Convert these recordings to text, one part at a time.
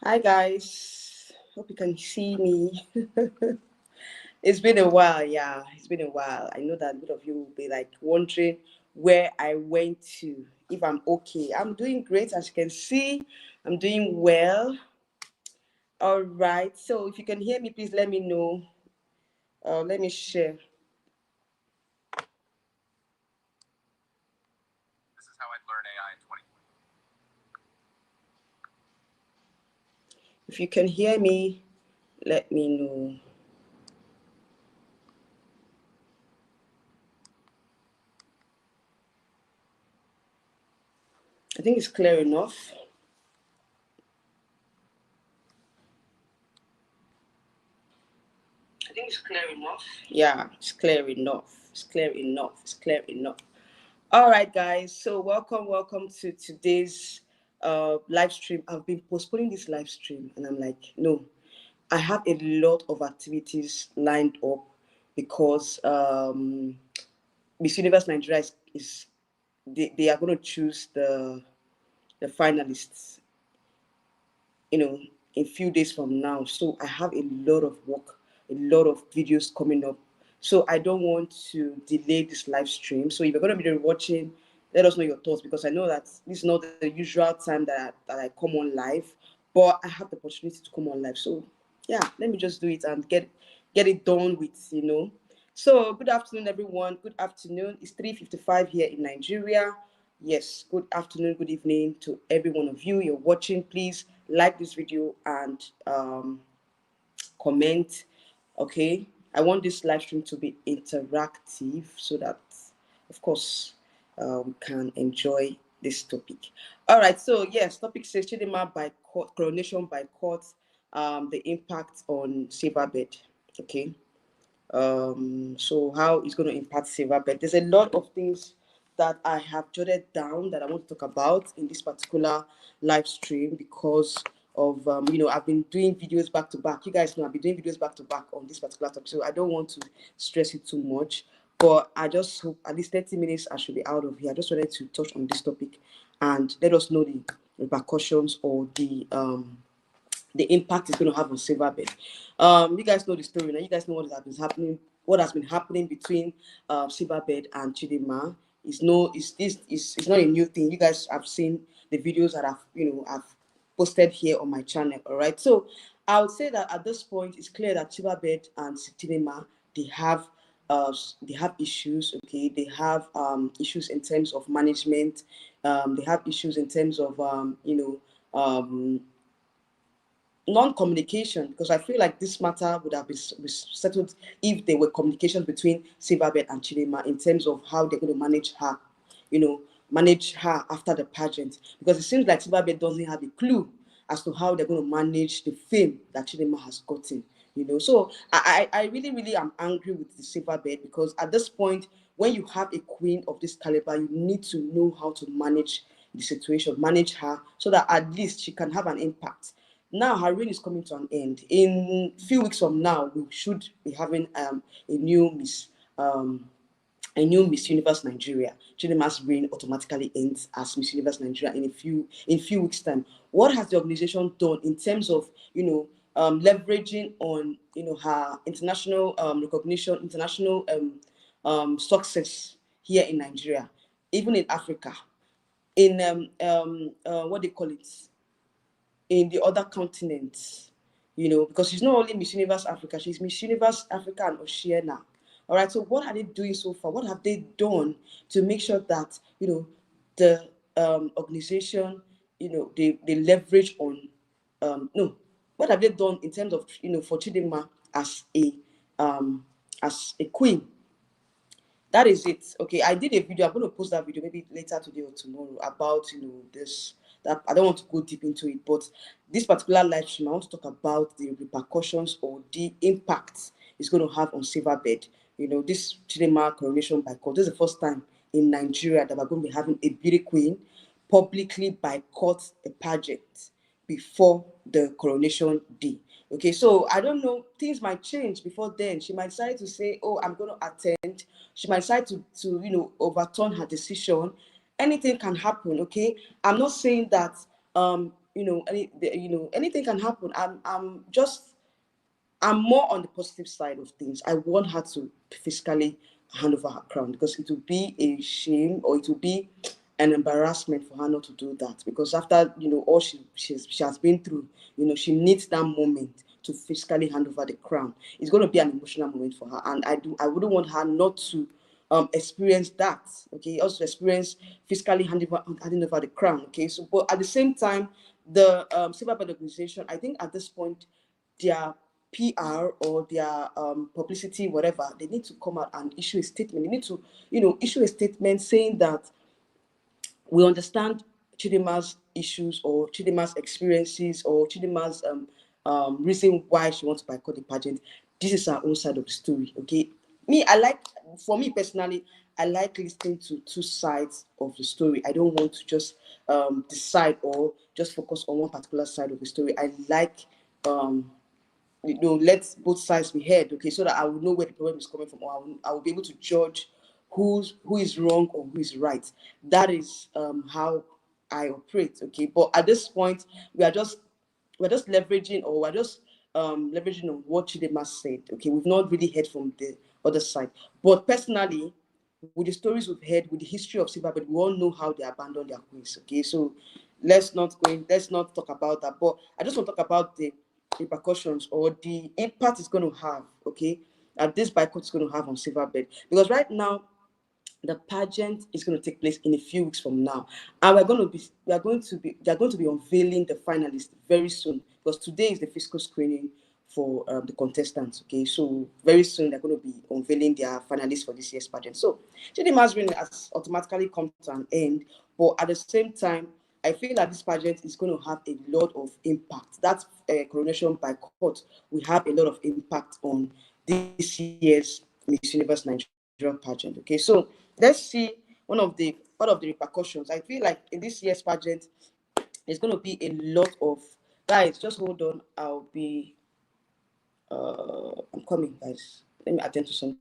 Hi guys, hope you can see me. It's been a while, yeah. It's been a while. I know that a lot of you will be like wondering where I went to, if I'm okay. I'm doing great, as you can see. I'm doing well. All right. So if you can hear me, please let me know. Let me share. This is how I'd learn AI in 20. If you can hear me, let me know. I think it's clear enough. I think it's clear enough. Yeah, it's clear enough. It's clear enough. It's clear enough. All right, guys. So welcome to today's live stream. I've been postponing this live stream, and I'm like, no, I have a lot of activities lined up because Miss Universe Nigeria is they are going to choose the finalists, in few days from now. So I have a lot of work, a lot of videos coming up. So I don't want to delay this live stream. So if you're going to be watching, let us know your thoughts, because I know that this is not the usual time that I come on live, but I have the opportunity to come on live. So yeah, let me just do it and get it done with. So good afternoon, everyone. Good afternoon. It's 3:55 here in Nigeria. Yes, good afternoon, good evening to every one of you. You're watching. Please like this video and comment. Okay, I want this live stream to be interactive so that, of course, we can enjoy this topic. All right, so yes, topic says Chidinma by court, coronation by court, the impact on Silverbird. Okay, so how it's going to impact Silverbird. There's a lot of things that I have jotted down that I want to talk about in this particular live stream because of I've been doing videos back to back. You guys know I've been doing videos back to back on this particular topic, so I don't want to stress it too much. But I just hope at least 30 minutes I should be out of here. I just wanted to touch on this topic and let us know the repercussions or the impact it's going to have on Silverbird. You guys know the story now. You guys know what has been happening. What has been happening between Silverbird and Chidinma. It's not a new thing. You guys have seen the videos that I've posted here on my channel. All right. So I would say that at this point, it's clear that Silverbird and Chidinma they have issues. Okay, they have issues in terms of management. They have issues in terms of non-communication, because I feel like this matter would have been settled if there were communication between Silverbird and Chidinma in terms of how they're going to manage her after the pageant, because it seems like Silverbird doesn't have a clue as to how they're going to manage the fame that Chidinma has gotten. So I really, really am angry with the Silverbird, because at this point, when you have a queen of this caliber, you need to know how to manage the situation, manage her, so that at least she can have an impact. Now her reign is coming to an end. In a few weeks from now, we should be having a new Miss Universe Nigeria. Chidinma's reign automatically ends as Miss Universe Nigeria in few weeks time. What has the organization done in terms of leveraging on her international recognition, international success here in Nigeria, even in Africa, in what they call it, in the other continents, because she's not only Miss Universe Africa, she's Miss Universe Africa and Oceania. All right, so what are they doing so far? What have they done to make sure that, the organization, they leverage on, no, what have they done in terms of, for Chidinma um, as a queen? That is it. Okay, I did a video. I'm going to post that video maybe later today or tomorrow about this. That I don't want to go deep into it, but this particular live stream, I want to talk about the repercussions or the impact it's going to have on Silverbird. This Chidinma Coronation Boycott. This is the first time in Nigeria that we're going to be having a beauty queen publicly boycott a pageant before the coronation day. Okay, so I don't know, things might change before then. She might decide to say, oh, I'm going to attend. She might decide to overturn her decision. Anything can happen. Okay, I'm not saying that anything can happen. I'm more on the positive side of things. I want her to physically hand over her crown, because it would be a shame, or it would be an embarrassment for her not to do that. Because after all she has been through, she needs that moment to physically hand over the crown. It's going to be an emotional moment for her, and I wouldn't want her not to experience that. Okay, also experience physically handing over the crown. Okay, so but at the same time, the Silverbird organization, I think at this point, their PR or their publicity, whatever, they need to come out and issue a statement. They need to, issue a statement saying that we understand Chidinma's issues, or Chidinma's experiences, or Chidinma's reason why she wants to boycott the pageant. This is our own side of the story. Okay, for me personally, I like listening to two sides of the story. I don't want to just decide or just focus on one particular side of the story. I like let both sides be heard, okay, so that I will know where the problem is coming from, or I will be able to judge who is wrong or who is right. That is how I operate, okay. But at this point, we're just leveraging, or we're just leveraging on what Chidinma said, okay. We've not really heard from the other side. But personally, with the stories we've heard, with the history of Silverbird, we all know how they abandoned their queens, okay. So let's not talk about that. But I just want to talk about the repercussions, or the impact it's going to have, okay, that this boycott is going to have on Silverbird. Because right now, the pageant is going to take place in a few weeks from now, and they're going to be unveiling the finalists very soon, because today is the physical screening for the contestants, okay. So very soon they're going to be unveiling their finalists for this year's pageant. So Chidinma's reign has automatically come to an end, but at the same time, I feel that this pageant is going to have a lot of impact. That coronation boycott will have a lot of impact on this year's Miss Universe Nigeria pageant. Okay, so let's see one of the repercussions. I feel like in this year's pageant, there's going to be a lot of, guys. Just hold on. I'm coming, guys. Let me attend to something.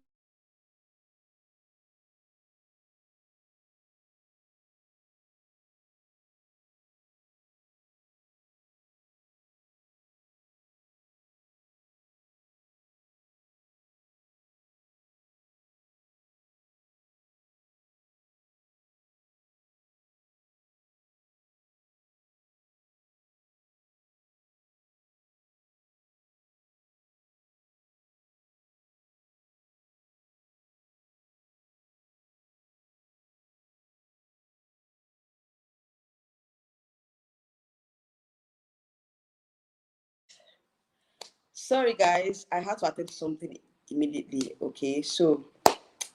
Sorry, guys. I had to attend to something immediately. Okay, so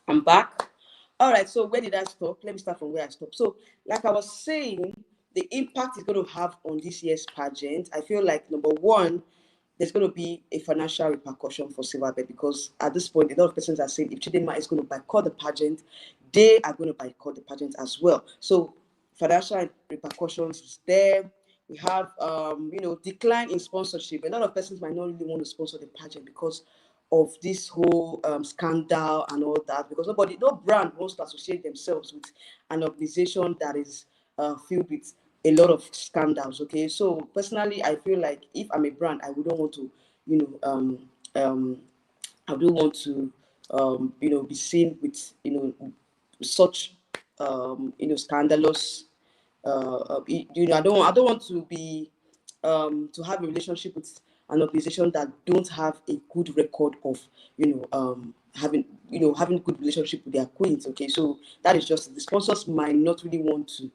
I'm back. All right, so where did I stop? Let me start from where I stopped. So, like I was saying, the impact is going to have on this year's pageant. I feel like, number one, there's going to be a financial repercussion for Silverbird, because at this point, a lot of persons are saying if Chidinma is going to boycott the pageant, they are going to boycott the pageant as well. So, financial repercussions is there. We have, decline in sponsorship. A lot of persons might not really want to sponsor the pageant because of this whole scandal and all that, because no brand wants to associate themselves with an organization that is filled with a lot of scandals. Okay, so personally, I feel like if I'm a brand, I wouldn't want to, you know, I don't want to, be seen with, such, scandalous. I don't want to be to have a relationship with an organization that don't have a good record of having good relationship with their queens. Okay, so that is just, the sponsors might not really want to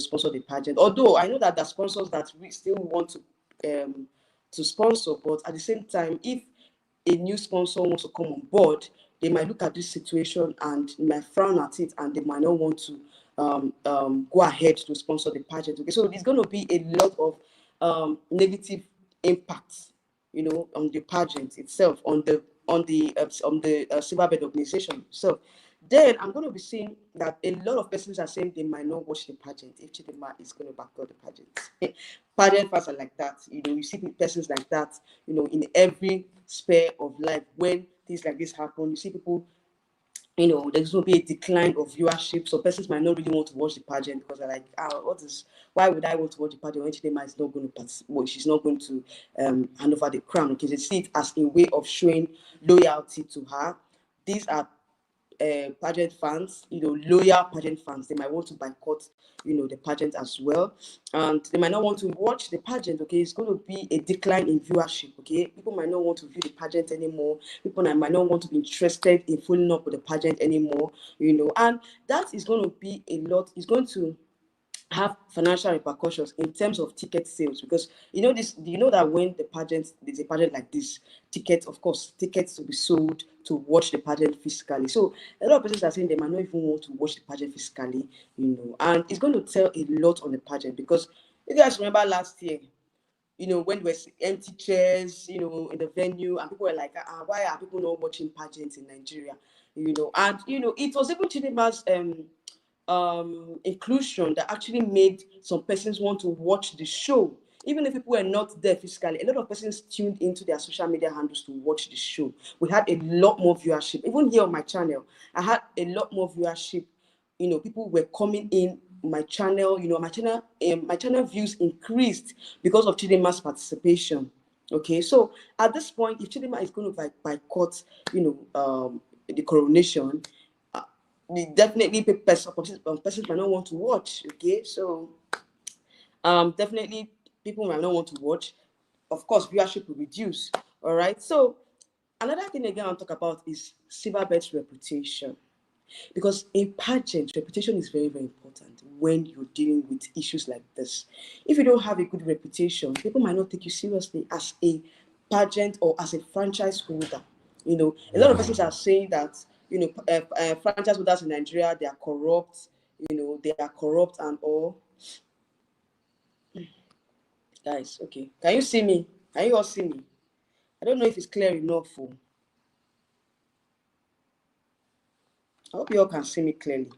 sponsor the pageant, although I know that the sponsors that we still want to sponsor, but at the same time, if a new sponsor wants to come on board, they might look at this situation and might frown at it, and they might not want to go ahead to sponsor the pageant. Okay, so there's going to be a lot of negative impacts, on the pageant itself, on the Silverbird organization. So then I'm going to be seeing that a lot of persons are saying they might not watch the pageant if Chidinma is going to boycott the pageant. Pageant fans are like that. You see persons like that, in every sphere of life. When things like this happen, you see people there's going to be a decline of viewership. So persons might not really want to watch the pageant because they're like, why would I want to watch the pageant when Chidinma is not going to participate? Well, she's not going to hand over the crown, because they see it as a way of showing loyalty to her. These are pageant fans, loyal pageant fans. They might want to boycott, the pageant as well, and they might not want to watch the pageant. Okay, it's going to be a decline in viewership. Okay, people might not want to view the pageant anymore. People might not want to be interested in following up with the pageant anymore. And that is going to be a lot. It's going to have financial repercussions in terms of ticket sales, because that when there's a pageant like this, tickets to be sold to watch the pageant physically. So a lot of persons are saying they might not even want to watch the pageant physically, and it's going to tell a lot on the pageant. Because you guys remember last year, when there were empty chairs, in the venue, and people were like, why are people not watching pageants in Nigeria? And it was even Chidinma's inclusion that actually made some persons want to watch the show. Even if people were not there physically, a lot of persons tuned into their social media handles to watch the show. We had a lot more viewership. Even here on my channel, I had a lot more viewership. People were coming in my channel. My channel views increased because of Chidinma's participation. Okay, so at this point, if Chidinma is going to boycott, the coronation, definitely persons might not want to watch. Okay, so definitely people might not want to watch. Of course, viewership will reduce. All right. So another thing again I'll talk about is Silverbird's reputation, because in pageant, reputation is very, very important when you're dealing with issues like this. If you don't have a good reputation, people might not take you seriously as a pageant or as a franchise holder. A lot of persons are saying that franchise holders in Nigeria, they are corrupt. They are corrupt and all. Guys, okay, can you see me? Can you all see me? I don't know if it's clear enough. I hope you all can see me clearly.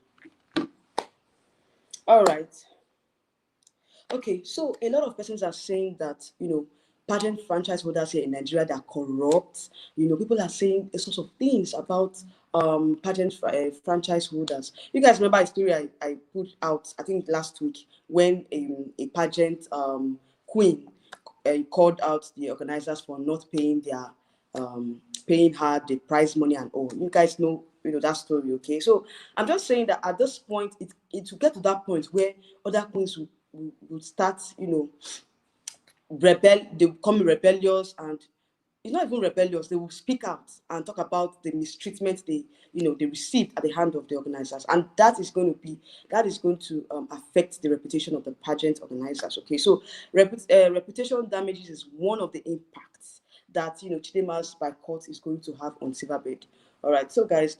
All right. Okay, so a lot of persons are saying that, pageant franchise holders here in Nigeria, they are corrupt. People are saying a sort of things about pageant franchise holders. You guys remember a story I put out, I think last week, when a pageant queen called out the organizers for not paying paying her the prize money and all. You guys know that story. Okay, so I'm just saying that at this point, it will get to that point where other queens will start, they become rebellious, and it's not even rebellious. They will speak out and talk about the mistreatment they received at the hand of the organizers, and that is going to affect the reputation of the pageant organizers. Okay, so reputation damages is one of the impacts that Chidinma's boycott is going to have on Silverbird. All right, so guys,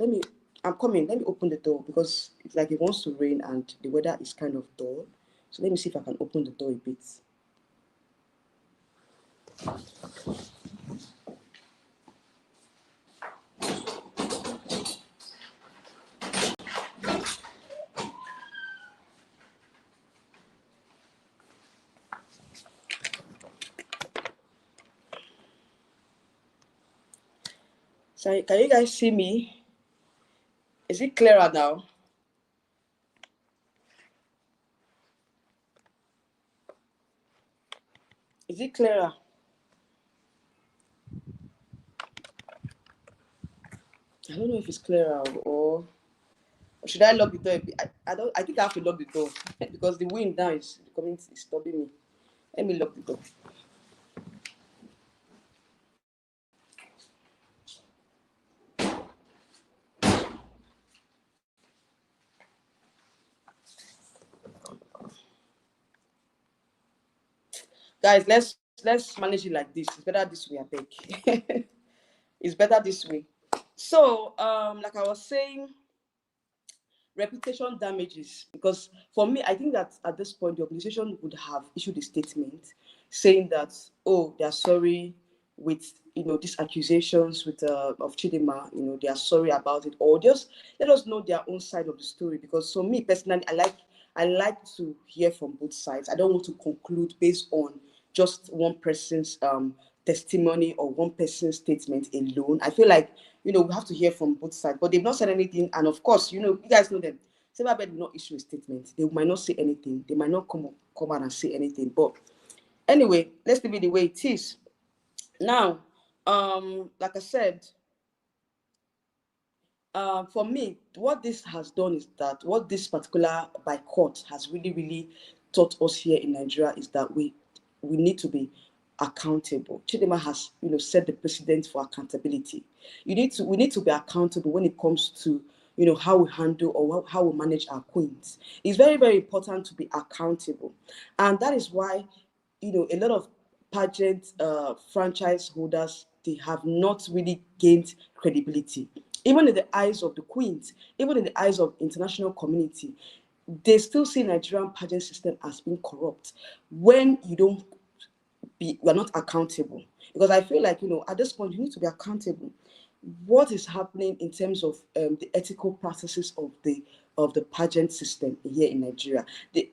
I'm coming. Let me open the door, because it's like it wants to rain and the weather is kind of dull. So let me see if I can open the door a bit. Sorry, can you guys see me? Is it clearer now? Is it clearer? I don't know if it's clearer, or should I lock the door? I think I have to lock the door because the wind now is stopping me. Let me lock the door. Guys, let's manage it like this. It's better this way, I think. It's better this way. So, like I was saying, reputation damages, because for me, I think that at this point the organization would have issued a statement saying that, oh, they are sorry with these accusations with of Chidinma, they are sorry about it, or just let us know their own side of the story. Because for me personally, I like to hear from both sides. I don't want to conclude based on just one person's testimony or one person's statement alone. I feel like, we have to hear from both sides, but they've not said anything. And of course, you guys know them. Silverbird will not issue a statement. They might not say anything. They might not come out and say anything. But anyway, let's leave it the way it is. Now, like I said, for me, what this has done is that what this particular boycott has really, really taught us here in Nigeria is that we need to be accountable. Chidinma has, set the precedent for accountability. We need to be accountable when it comes to, how we handle or how we manage our queens. It's very, very important to be accountable, and that is why, a lot of pageant franchise holders, they have not really gained credibility. Even in the eyes of the queens, even in the eyes of international community, they still see Nigerian pageant system as being corrupt when you are not accountable. Because I feel like, at this point, you need to be accountable. What is happening in terms of the ethical practices of the pageant system here in Nigeria?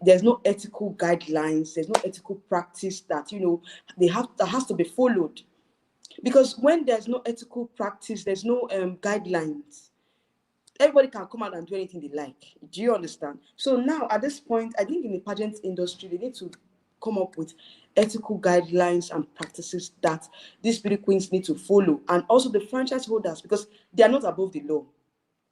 There's no ethical guidelines. There's no ethical practice that that has to be followed. Because when there's no ethical practice, there's no guidelines. Everybody can come out and do anything they like. Do you understand? So now, at this point, I think in the pageant industry, they need to come up with ethical guidelines and practices that these beauty queens need to follow, and also the franchise holders, because they are not above the law.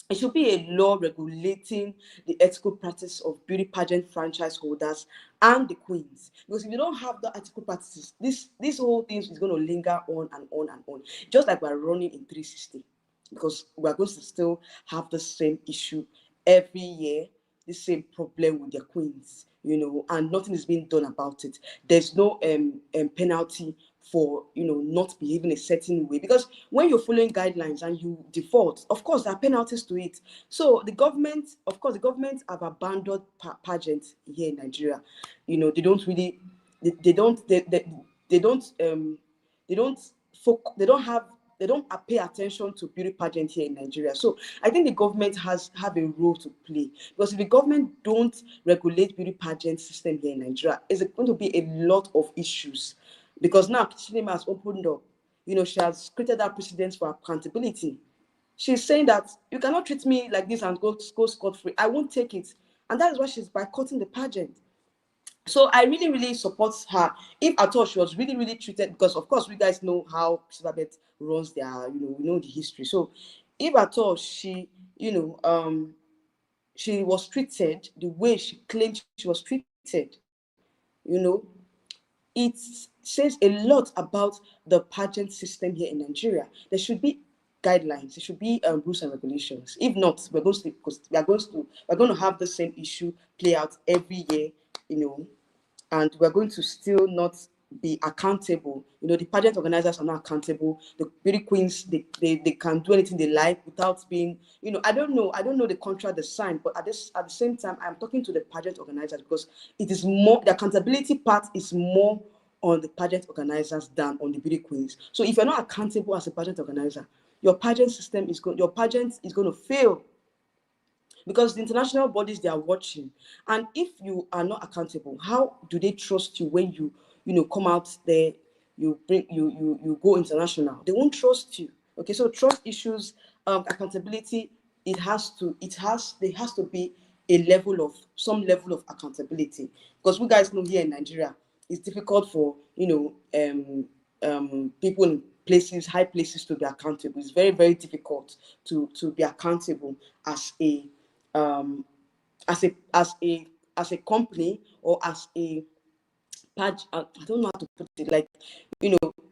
It should be a law regulating the ethical practice of beauty pageant franchise holders and the queens. Because if you don't have the ethical practices, this whole thing is going to linger on and on and on. Just like we're running in 360. Because we're going to still have the same issue every year, the same problem with their queens, and nothing is being done about it. There's no penalty for not behaving a certain way, because when you're following guidelines and you default, of course there are penalties to it. So the government have abandoned pageants here in Nigeria. They don't really they don't pay attention to beauty pageant here in Nigeria. So I think the government have a role to play, because if the government don't regulate beauty pageant system here in Nigeria, it's going to be a lot of issues. Because now Chidinma has opened up, she has created that precedent for accountability. She's saying that you cannot treat me like this and go scot-free. I won't take it. And that is why she's boycotting the pageant. So I really, really support her. If at all she was really, really treated, because of course we guys know how Silverbird runs their, we know the history. So if at all she, she was treated the way she claimed she was treated, it says a lot about the pageant system here in Nigeria. There should be guidelines. There should be rules and regulations. If not, we're going to have the same issue play out every year, and we're going to still not be accountable. The pageant organizers are not accountable. The beauty queens, they can do anything they like without being, I don't know the contract they signed, but at the same time, I'm talking to the pageant organizers, because it is more, the accountability part is more on the pageant organizers than on the beauty queens. So if you're not accountable as a pageant organizer, your pageant your pageant is going to fail, because the international bodies, they are watching. And if you are not accountable, how do they trust you when you come out there, you go international? They won't trust you. Okay, so trust issues, accountability, there has to be some level of accountability, because we guys know here in Nigeria it's difficult for people in high places to be accountable. It's very, very difficult to be accountable as a company, or as a patch. I don't know how to put it. Like,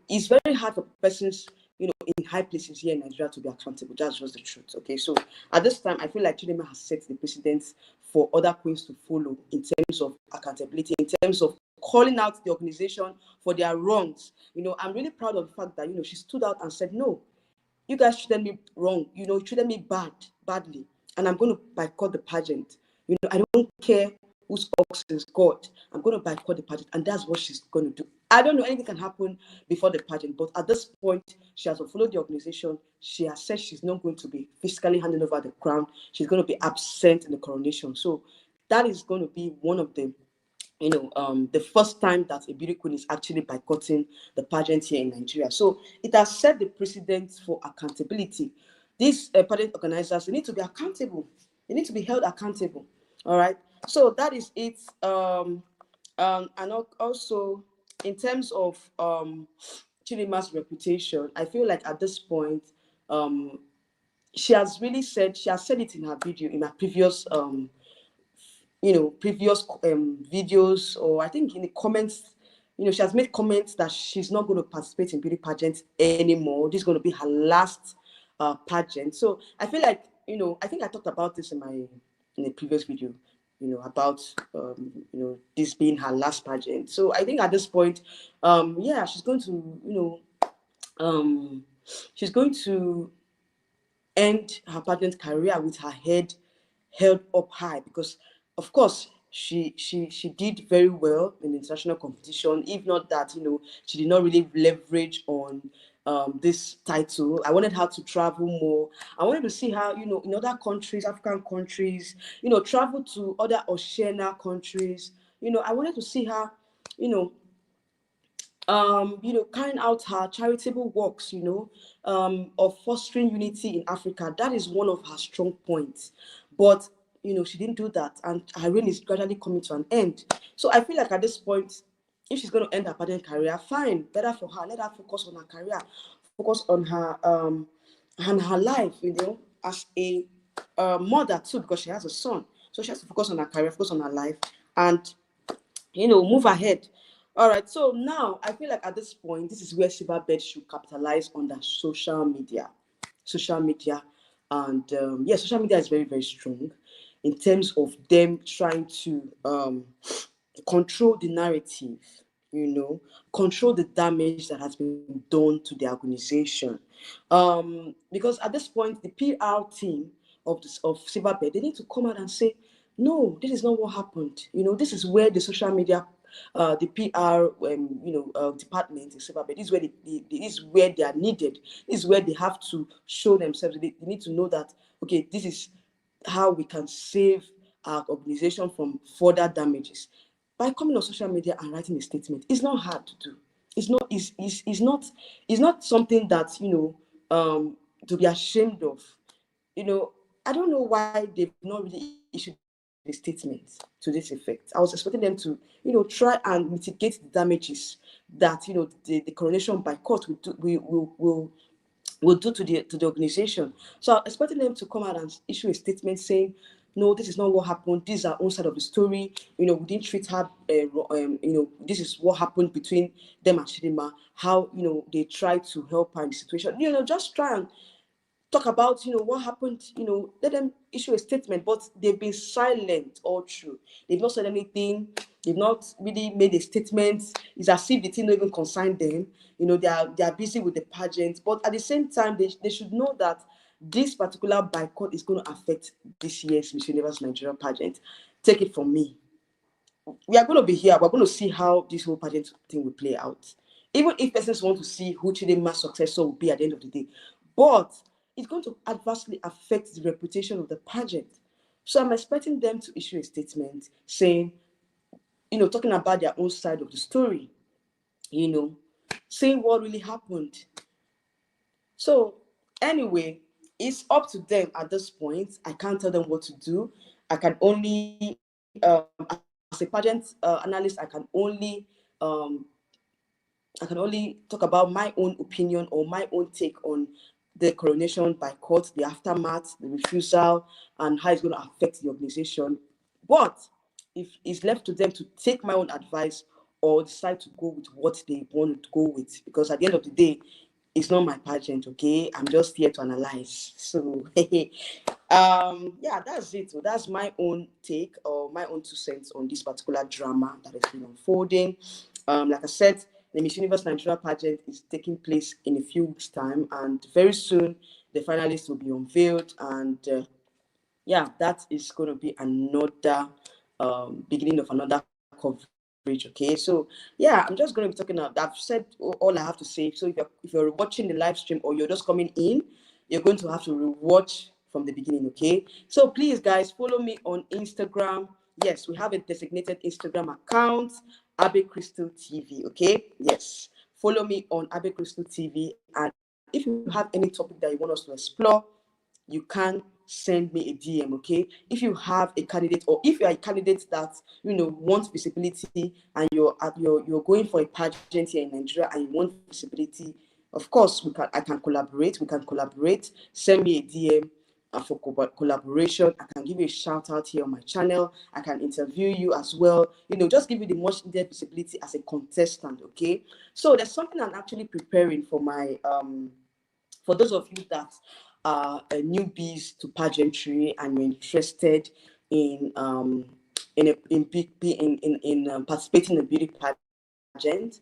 it's very hard for persons, in high places here in Nigeria to be accountable. That's just the truth. Okay, so at this time, I feel like Chidinma has set the precedent for other queens to follow in terms of accountability, in terms of calling out the organization for their wrongs. I'm really proud of the fact that she stood out and said, no, you guys treated me wrong. You treated me badly, and I'm going to boycott the pageant. I don't care whose ox is God. I'm going to boycott the pageant, and that's what she's going to do. I don't know, anything can happen before the pageant, but at this point, she has followed the organization. She has said she's not going to be physically handing over the crown. She's going to be absent in the coronation. So that is going to be one of the the first time that a beauty queen is actually boycotting the pageant here in Nigeria. So it has set the precedent for accountability. These pageant organizers, they need to be accountable. They need to be held accountable. All right. So that is it. And also in terms of Chidinma's reputation, I feel like at this point, she has said it in her video, in her previous previous videos, or I think in the comments, she has made comments that she's not going to participate in beauty pageants anymore. This is going to be her last pageant. So I feel like, I think I talked about this in a previous video, about this being her last pageant. So I think at this point, yeah, she's going to, she's going to end her pageant career with her head held up high, because of course she did very well in international competition. If not that, she did not really leverage on this title. I wanted her to travel more. I wanted to see her, in other countries, African countries, travel to other Oceania countries. I wanted to see her, you know, carrying out her charitable works, of fostering unity in Africa. That is one of her strong points. But, she didn't do that, and her reign is gradually coming to an end. So I feel like at this point, if she's going to end her pageant career, fine, better for her. Let her focus on her career, focus on her life, as a mother too, because she has a son. So she has to focus on her career, focus on her life, and move ahead. All right. So now I feel like at this point, this is where Silverbird should capitalize on the social media. Social media. And yeah, social media is very, very strong in terms of them trying to control the narrative, control the damage that has been done to the organization. Because at this point, the PR team of Silverbird, they need to come out and say, no, this is not what happened. This is where the social media, the PR, department in Silverbird, this is where this is where they are needed. This is where they have to show themselves. They need to know that, okay, this is how we can save our organization from further damages. By coming on social media and writing a statement, it's not hard to do. It's not something that, to be ashamed of. I don't know why they've not really issued a statement to this effect. I was expecting them to, try and mitigate the damages that, the coronation boycott will do to the organization. So I'm expecting them to come out and issue a statement saying, no, this is not what happened. This is our own side of the story. We didn't treat her. This is what happened between them and Chidinma. How they tried to help her in the situation. Just try and talk about what happened. Let them issue a statement. But they've been silent all through. They've not said anything. They've not really made a statement. It's as if the thing don't even concern them. They are busy with the pageant. But at the same time, they should know that this particular boycott is going to affect this year's Miss Universe Nigeria pageant. Take it from me. We are going to be here. We're going to see how this whole pageant thing will play out. Even if persons want to see who Chidinma's successor will be at the end of the day. But it's going to adversely affect the reputation of the pageant. So I'm expecting them to issue a statement saying, talking about their own side of the story, saying what really happened. So anyway, it's up to them at this point. I can't tell them what to do. I can only, as a pageant analyst, I can only talk about my own opinion or my own take on the coronation boycott, the aftermath, the refusal, and how it's going to affect the organization. But if it's left to them to take my own advice or decide to go with what they want to go with, because at the end of the day, it's not my pageant, okay? I'm just here to analyze. So, yeah, that's it. So that's my own take or my own 2 cents on this particular drama that has been unfolding. Like I said, the Miss Universe Nigeria pageant is taking place in a few weeks' time, and very soon the finalists will be unveiled. And yeah, that is going to be another beginning of another coverage. Okay, so yeah, I'm just going to be talking about. I've said all I have to say. So if you're watching the live stream or you're just coming in, you're going to have to rewatch from the beginning. Okay, so please, guys, follow me on Instagram. yes, we have a designated Instagram account, Abe Crystal TV. Okay, yes, follow me on Abe Crystal TV, and if you have any topic that you want us to explore, you can send me a DM. Okay, if you have a candidate, or if you are a candidate that wants visibility, and you're going for a pageant here in Nigeria and you want visibility, of course I can collaborate. We can collaborate. Send me a DM for collaboration. I can give you a shout out here on my channel. I can interview you as well. Just give you the much needed visibility as a contestant. Okay, so there's something I'm actually preparing for my for those of you that are newbies to pageantry and you're interested in participating in a beauty pageant.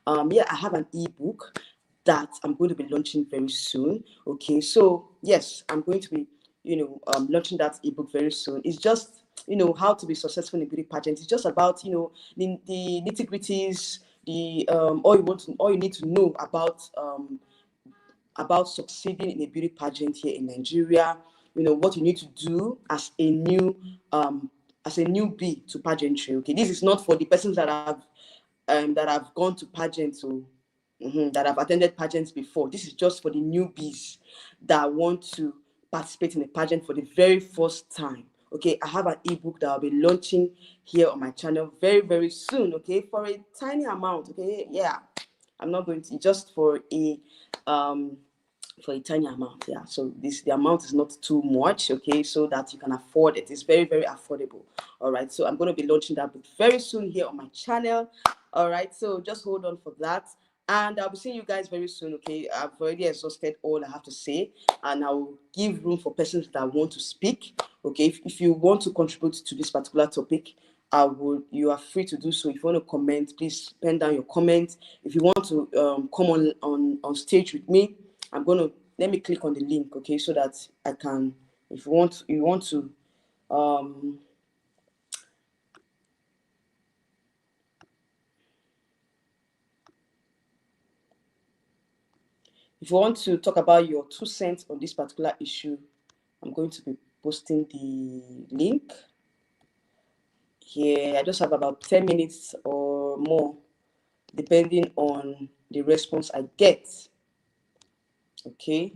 Yeah, I have an ebook that I'm going to be launching very soon. Okay, so yes, I'm going to be launching that ebook very soon. It's just how to be successful in a beauty pageant. It's just about the nitty gritties, the all you need to know about succeeding in a beauty pageant here in Nigeria. What you need to do as a newbie to pageantry. Okay, this is not for the persons that have gone to pageants, or that have attended pageants before. This is just for the newbies that want to participate in a pageant for the very first time. Okay, I have an ebook that I'll be launching here on my channel very, very soon. Okay, for a tiny amount. Okay, yeah, I'm not going to, just um for a tiny amount. Yeah, so the amount is not too much. Okay, so that you can afford it. It's very, very affordable. All right, so I'm going to be launching that book very soon here on my channel. All right, so just hold on for that, and I'll be seeing you guys very soon. Okay, I've already exhausted all I have to say, and I will give room for persons that want to speak. Okay, if you want to contribute to this particular topic, you are free to do so. If you want to comment, please pen down your comment. If you want to come on stage with me, let me click on the link. Okay, so that I can, if you want to if you want to talk about your 2 cents on this particular issue, I'm going to be posting the link here. I just have about 10 minutes or more, depending on the response I get. Okay,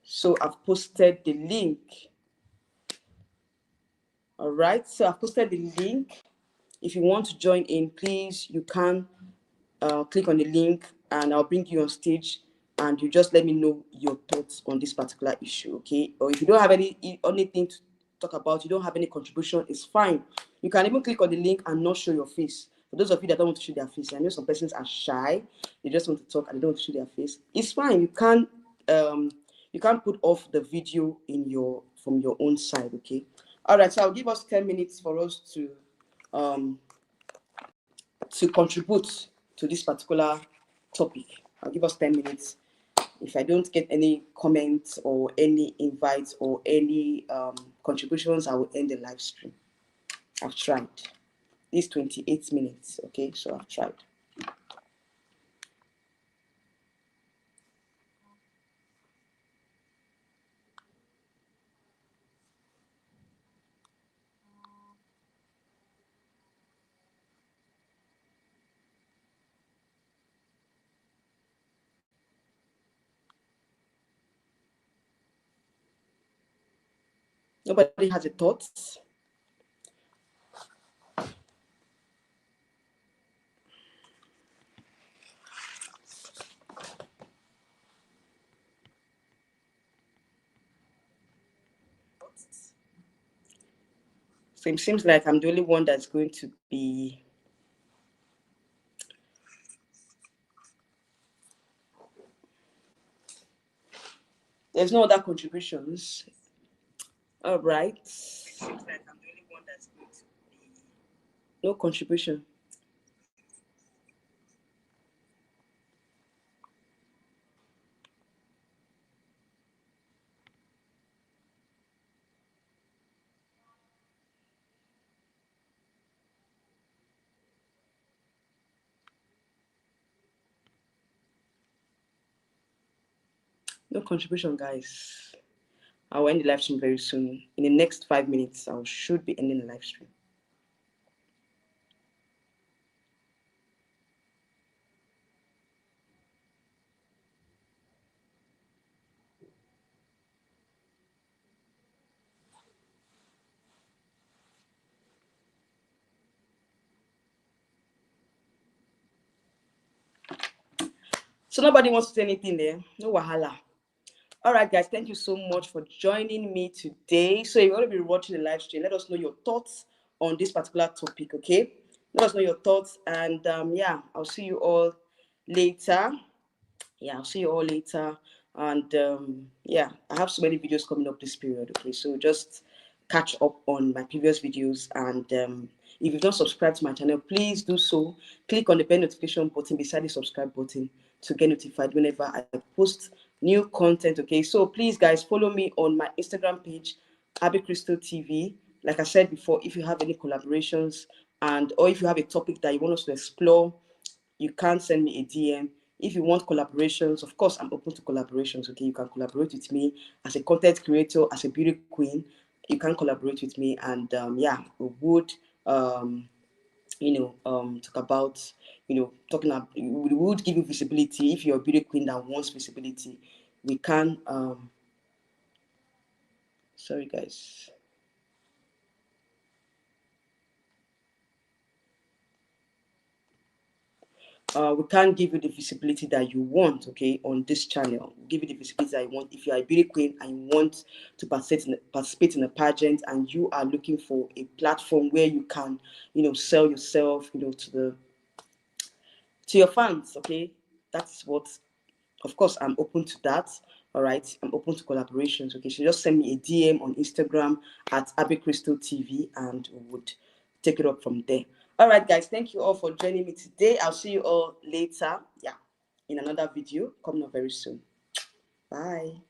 so I've posted the link. All right, so I've posted the link. If you want to join in, please, you can click on the link and I'll bring you on stage, and you just let me know your thoughts on this particular issue. Okay, or if you don't have anything to talk about, you don't have any contribution, it's fine. You can even click on the link and not show your face. For those of you that don't want to show their face, I know some persons are shy, they just want to talk and they don't want to show their face. It's fine. You can put off the video from your own side. Okay, all right, so I'll give us 10 minutes for us to contribute to this particular topic. I'll give us 10 minutes. If I don't get any comments or any invites or any contributions, I will end the live stream. I've tried. It's 28 minutes. Okay, so I've tried. Nobody has a thought. So it seems like I'm the only one that's going to be. There's no other contributions. All right. Seems like I'm the only one that's going to be. No contribution. No contribution, guys. I'll end the live stream very soon. In the next 5 minutes, I should be ending the live stream. So nobody wants to say anything there. No wahala. All right, guys, thank you so much for joining me today. So if you're going to be watching the live stream, let us know your thoughts on this particular topic, okay? Let us know your thoughts, and yeah, I'll see you all later. Yeah, I'll see you all later. And yeah, I have so many videos coming up this period, okay? So just catch up on my previous videos. And if you've not subscribed to my channel, please do so. Click on the bell notification button beside the subscribe button to get notified whenever I post new content, okay? So please, guys, follow me on my Instagram page, Abby Crystal TV. Like I said before, if you have any collaborations and or if you have a topic that you want us to explore, you can send me a DM. If you want collaborations, of course, I'm open to collaborations. Okay, you can collaborate with me as a content creator, as a beauty queen. You can collaborate with me, and yeah, we would talk about talking about we would give you visibility. If you're a beauty queen that wants visibility, we can sorry guys. We can't give you the visibility that you want, okay, on this channel. Give you the visibility that you want. If you are a beauty queen and you want to participate in a pageant and you are looking for a platform where you can, sell yourself, to your fans, okay, that's what, of course, I'm open to that. All right, I'm open to collaborations. Okay, so just send me a DM on Instagram at Abby Crystal TV, and we would take it up from there. All right, guys, thank you all for joining me today. I'll see you all later. Yeah, in another video coming up very soon. Bye.